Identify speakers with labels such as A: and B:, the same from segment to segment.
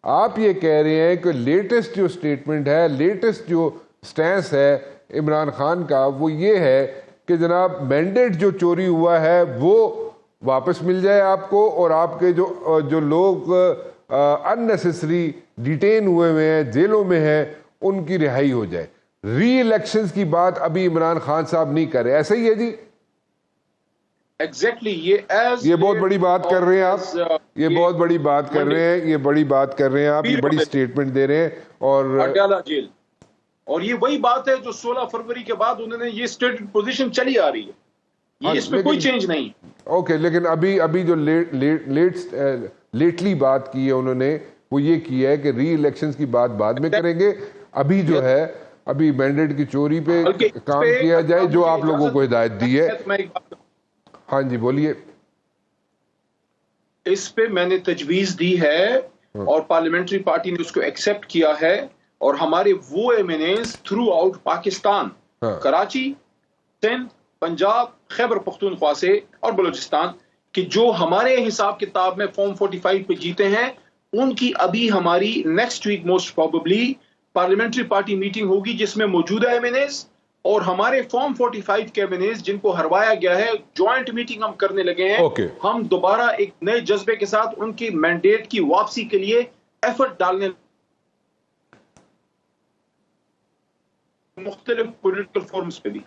A: आप ये कह रहे हैं कि लेटेस्ट जो स्टेटमेंट है, लेटेस्ट जो स्टैंस है इमरान खान का, वो ये है कि जनाब मैंडेट जो चोरी हुआ है वो वापस मिल जाए आपको, और आपके जो लोग अननेसेसरी डिटेन हुए हैं, जेलों में हैं, उनकी रिहाई हो जाए। री इलेक्शंस की बात अभी इमरान खान साहब नहीं कर रहे, ऐसा ही है जी?
B: एग्जैक्टली
A: ये बहुत बड़ी बात कर रहे हैं आप, ये बहुत बड़ी बात कर रहे हैं, ये बड़ी बात कर रहे हैं आप, ये बड़ी स्टेटमेंट दे रहे हैं। और
B: अटाला जेल, और ये वही बात है जो 16 फरवरी के बाद उन्होंने ये स्टेटेड पोजीशन चली आ रही है, ये इसमें कोई चेंज नहीं।
A: ओके, लेकिन अभी जो लेटली बात की है उन्होंने, वो ये की है कि री इलेक्शंस की बात बाद में करेंगे, अभी जो है अभी मैंडेट की चोरी पे काम किया जाए जो आप लोगों को हिदायत दी है। हाँ जी बोलिए।
B: इस पे मैंने तजवीज दी है और पार्लियामेंट्री पार्टी ने उसको एक्सेप्ट किया है, और हमारे वो MNAs throughout Pakistan, Karachi, Sindh, Punjab, Khyber Pakhtunkhwa से और बलूचिस्तान कि जो हमारे हिसाब किताब में फॉर्म 45 पे जीते हैं, उनकी अभी हमारी next week most probably parliamentary party meeting होगी जिसमें मौजूदा एमएनएस और हमारे फॉर्म 45 के एमएनएस जिनको हरवाया गया है, ज्वाइंट मीटिंग हम करने लगे हैं। हम दोबारा एक नए जज्बे के साथ उनकी मैंडेट की वापसी के लिए एफर्ट डालने, मुख्तलिफ पॉलिटिकल फोरम्स पे भी।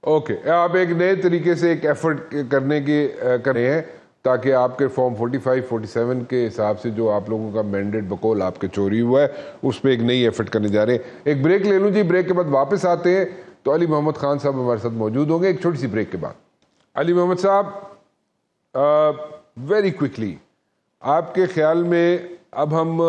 A: ओके, आप एक नए तरीके से एक एफर्ट करने की कर रहे हैं ताकि आपके फॉर्म 45, 47 के हिसाब से जो आप लोगों का मैंडेट बकौल आपके चोरी हुआ है, उस पर एक नई एफर्ट करने जा रहे हैं। एक ब्रेक ले लूँ जी, ब्रेक के बाद वापस आते हैं तो अली मोहम्मद खान साहब हमारे साथ मौजूद होंगे एक छोटी सी ब्रेक के बाद। अली मोहम्मद साहब, वेरी क्विकली, आपके ख्याल में अब हम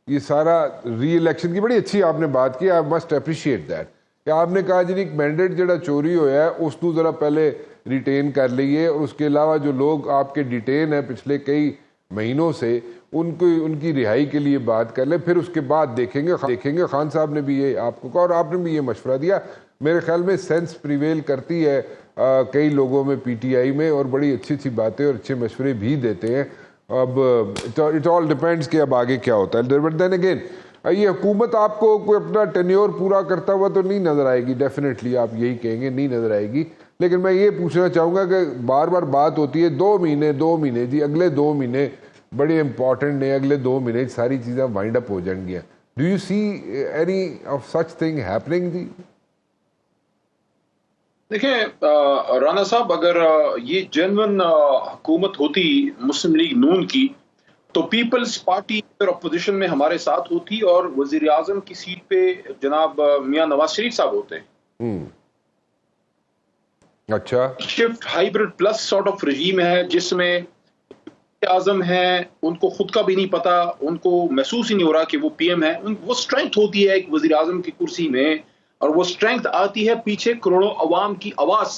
A: ये सारा री इलेक्शन की बड़ी अच्छी आपने बात की, आई मस्ट अप्रिशिएट दैट, कि आपने कहा जी मैंडेट जड़ा चोरी होया है उसको ज़रा पहले रिटेन कर लीजिए, और उसके अलावा जो लोग आपके डिटेन हैं पिछले कई महीनों से उनकी रिहाई के लिए बात कर लें, फिर उसके बाद देखेंगे। खान साहब ने भी ये आपको कहा और आपने भी ये मशवरा दिया, मेरे ख्याल में सेंस प्रिवेल करती है कई लोगों में, पीटीआई में, और बड़ी अच्छी अच्छी बातें और अच्छे मशवरे भी देते हैं। अब इट ऑल डिपेंड्स कि अब आगे क्या होता है। बट देन अगेन, ये हुकूमत आपको कोई अपना टेन्योर पूरा करता हुआ तो नहीं नज़र आएगी, डेफिनेटली आप यही कहेंगे, नहीं नज़र आएगी। लेकिन मैं ये पूछना चाहूँगा कि बार बार बात होती है 2 महीने जी, अगले 2 महीने बड़े इंपॉर्टेंट ने, अगले 2 महीने सारी चीज़ें वाइंड अप हो जाएंगी। Do you see any of such thing happening जी?
B: देखिए राना साहब, अगर ये जेन्युइन हुकूमत होती मुस्लिम लीग नून की, तो पीपल्स पार्टी अगर अपोजिशन में हमारे साथ होती और वजीर आजम की सीट पे जनाब मियां नवाज शरीफ साहब होते हैं।
A: अच्छा,
B: shift hybrid plus sort of regime है जिसमें आजम है, उनको खुद का भी नहीं पता, उनको महसूस ही नहीं हो रहा कि वो पीएम है। वो स्ट्रेंथ होती है एक वजीर आजम की कुर्सी में, और वो स्ट्रेंथ आती है पीछे करोड़ों अवाम की आवाज।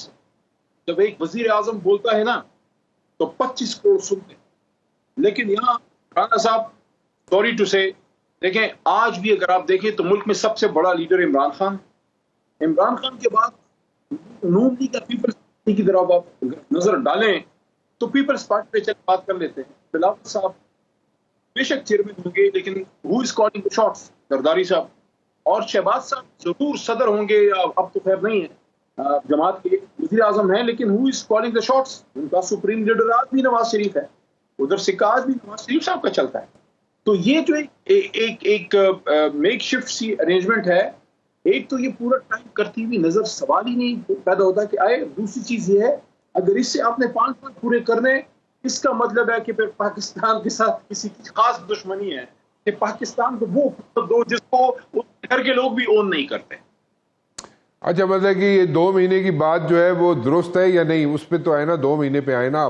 B: जब एक वजीर आजम बोलता है ना तो 25 करोड़ सुनते हैं। लेकिन यहाँ राना साहब, सॉरी टू से, देखें आज भी अगर आप देखें तो मुल्क में सबसे बड़ा लीडर इमरान खान। इमरान खान के बाद नून लीग का पीपल्स पार्टी की तरफ आप नजर डालें तो पीपल्स पार्टी पे चल बात कर लेते हैं। बिलावल साहब बेशक चेयरमैन होंगे, लेकिन who is calling the shots? Zardari साहब। और शहबाज साहब जरूर सदर होंगे, अब तो खैर नहीं है, जमात के वजीर आजम है, लेकिन who is calling the shots? उनका सुप्रीम लीडर आज भी नवाज शरीफ है, उधर सिक्का आज भी नवाज शरीफ साहब का चलता है। तो ये जो एक मेकशिफ्ट सी अरेंजमेंट है, एक तो ये पूरा टाइम करती हुई नजर सवाल ही नहीं पैदा होता कि आए। दूसरी चीज ये है, अगर इससे आपने 5 साल पूरे करने, इसका मतलब है कि फिर पाकिस्तान के साथ किसी की खास दुश्मनी है कि पाकिस्तान को वो दो जिसको घर के लोग भी ओन नहीं करते।
A: अच्छा, मतलब कि ये 2 महीने की बात जो है वो दुरुस्त है या नहीं, उस पर तो आए ना, 2 महीने पे आए ना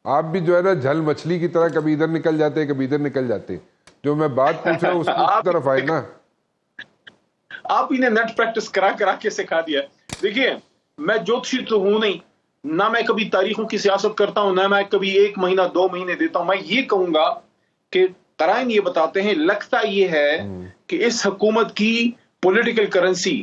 A: आप भी जो है ना झल मछली की तरह कभी इधर निकल जाते हैं, कभी इधर निकल जाते हैं। जो मैं बात पूछ रहा हूँ उसकी तरफ आए ना।
B: आप इन्हें नेट प्रैक्टिस करा करा के सिखा दिया। देखिए, मैं ज्योतिषी तो हूं नहीं, ना मैं कभी तारीखों की सियासत करता हूं, ना मैं कभी 1 महीना 2 महीने देता हूं। मैं ये कहूंगा कि कराइन ये बताते हैं, लगता ये है कि इस हुकूमत की पॉलिटिकल करेंसी,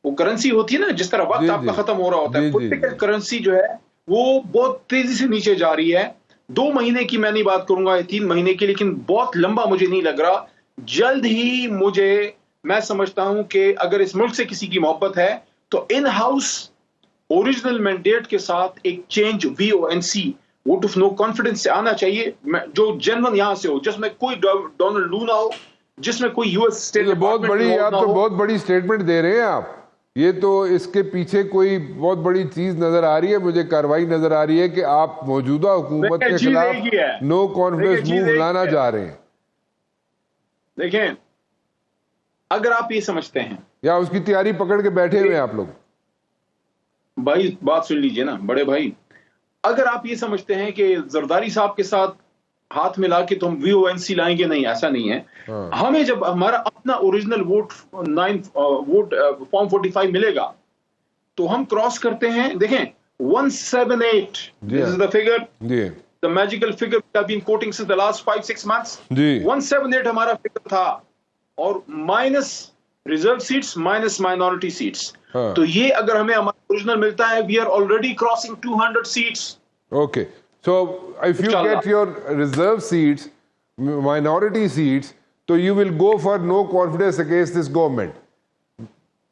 B: वो करेंसी होती है ना जिस तरह वक्त आपका खत्म हो रहा होता है, पॉलिटिकल करेंसी जो है वो बहुत तेजी से नीचे जा रही है। 2 महीने की मैं नहीं बात करूंगा या 3 महीने की, लेकिन बहुत लंबा मुझे नहीं लग रहा। जल्द ही मैं समझता हूं कि अगर इस मुल्क से किसी की मोहब्बत है तो इन हाउस ओरिजिनल मैंडेट के साथ एक change VONC vote of no confidence से आना चाहिए, जो जेन्युइन यहां से हो, जिसमें कोई डोनाल्ड लू ना हो, जिसमें कोई US स्टेट
A: बहुत बड़ी, आप तो बहुत बड़ी स्टेटमेंट दे रहे हैं आप। ये तो इसके पीछे कोई बहुत बड़ी चीज नजर आ रही है, मुझे कार्रवाई नजर आ रही है कि आप मौजूदा हुकूमत के खिलाफ नो कॉन्फिडेंस मूव लाना चाह रहे हैं।
B: देखें, अगर आप ये समझते हैं
A: या उसकी तैयारी पकड़ के बैठे हुए हैं आप लोग।
B: भाई बात सुन लीजिए ना बड़े भाई, अगर आप ये समझते हैं कि जरदारी साहब के साथ हाथ मिला के तुम VONC लाएंगे, नहीं, ऐसा नहीं है। हमें जब हमारा अपना ओरिजिनल वोट फॉर्म 45 मिलेगा तो हम क्रॉस करते हैं। देखें 178, this is the figure, the magical figure we have been quoting since the last 5-6 months. 178 हमारा फिगर था, और minus reserve seats minus minority seats. तो ये अगर हमें हमारा ओरिजिनल मिलता है, we are already crossing 200 seats.
A: Okay, so if you get your reserve seats, minority seats, so you will go for no confidence against this government.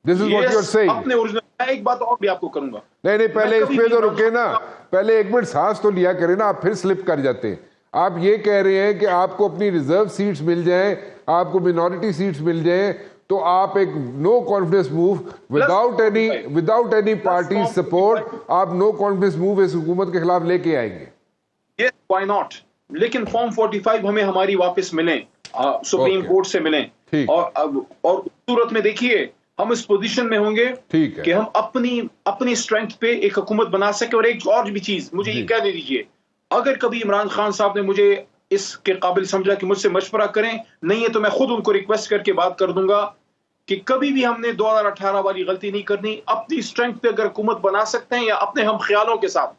A: This is what you are saying.
B: अपने original, मैं एक बात और भी आपको करूंगा।
A: नहीं, पहले इस पे तो रुके ना, पहले एक मिनट सांस तो लिया करें ना, आप फिर स्लिप कर जाते हैं। आप ये कह रहे हैं कि आपको अपनी रिजर्व सीट्स मिल जाएं, आपको मिनॉरिटी सीट्स मिल जाएं, तो आप एक no confidence move without any party support, आप नो कॉन्फिडेंस मूव इस हुकूमत के खिलाफ लेके आएंगे।
B: Yes, why not? लेकिन फॉर्म 45 हमें हमारी वापस मिलें, सुप्रीम कोर्ट से मिलें, और सूरत में देखिए हम इस पोजीशन में होंगे कि हम अपनी स्ट्रेंथ पे एक हुकूमत बना सके। और एक और भी चीज मुझे ये कहने दीजिए, अगर कभी इमरान खान साहब ने मुझे इसके काबिल समझा कि मुझसे मशवरा करें, नहीं है तो मैं खुद उनको रिक्वेस्ट करके बात कर दूंगा कि कभी भी हमने 2018 वाली गलती नहीं करनी। अपनी स्ट्रेंथ पे अगर हुकूमत बना सकते हैं या अपने हम ख्यालों के साथ